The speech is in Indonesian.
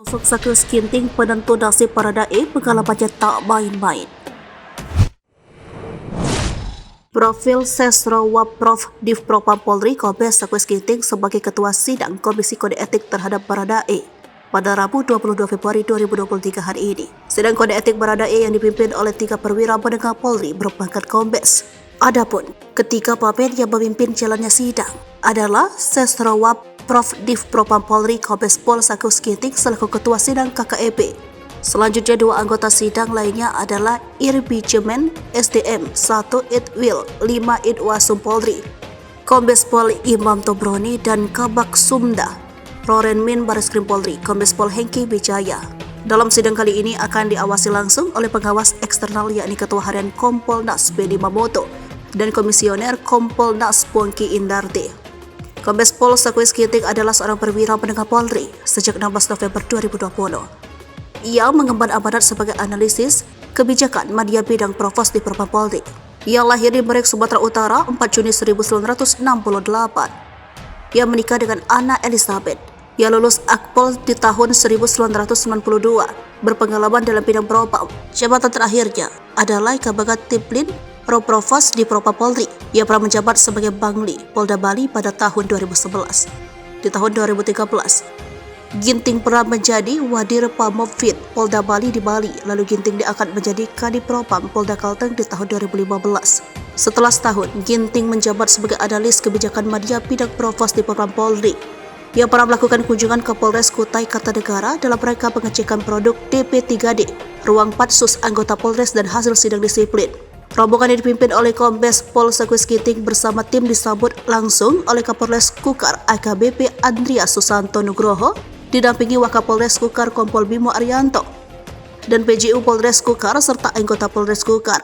Sosok Sakyus Ginting penentu nasib Baradae pengalamannya tak main-main. Profil Sesro Waprov Div Propam Polri Kombes Sakyus Ginting sebagai Ketua Sidang Komisi Kode Etik terhadap Baradae pada Rabu 22 Februari 2023 hari ini. Sidang Kode Etik Baradae yang dipimpin oleh 3 perwira penegak Polri berpangkat Kombes. Adapun ketiga pamen yang memimpin jalannya sidang adalah Sesro Waprov Div Propam Polri Kombes Pol Sakyus Ginting selaku Ketua Sidang KKEP. Selanjutnya 2 anggota sidang lainnya adalah Irbi Jemen SDM 1 Itwil 5 Itwasum Polri, Kombes Pol Imam Tobroni dan Kabak Sumda Rorenmin Bareskrim Polri, Kombes Pol Hengki Wijaya. Dalam sidang kali ini akan diawasi langsung oleh pengawas eksternal yakni Ketua Harian Kompolnas Beni Mamoto dan Komisioner Kompolnas Pongki Indarti. Kombes Pol Sakyus Ginting adalah seorang perwira penegak Polri sejak 16 November 2020. Ia mengemban amanat sebagai analisis kebijakan Media Bidang Provos di Propam Polri. Ia lahir di Merek, Sumatera Utara 4 Juni 1968. Ia menikah dengan Anna Elizabeth. Ia lulus Akpol di tahun 1992. Berpengalaman dalam bidang propam. Jabatan terakhirnya adalah Kabagat Tiplin Provos di Propam Polri. Ia pernah menjabat sebagai Bangli Polda Bali pada tahun 2011. Di tahun 2013, Ginting pernah menjadi Wadir Pamopfit Polda Bali di Bali, lalu Ginting diangkat menjadi Kadipropam Polda Kalteng di tahun 2015. Setelah setahun, Ginting menjabat sebagai analis kebijakan media bidang provos di Propam Polri. Ia pernah melakukan kunjungan ke Polres Kutai Kartanegara dalam rangka pengecekan produk DP3D, ruang patsus anggota Polres dan hasil sidang disiplin. Rombongan yang dipimpin oleh Kombes Pol Sakyus Ginting bersama tim disambut langsung oleh Kapolres Kukar AKBP Andreas Susanto Nugroho, didampingi Wakapolres Kukar Kompol Bimo Arianto dan PJU Polres Kukar serta anggota Polres Kukar.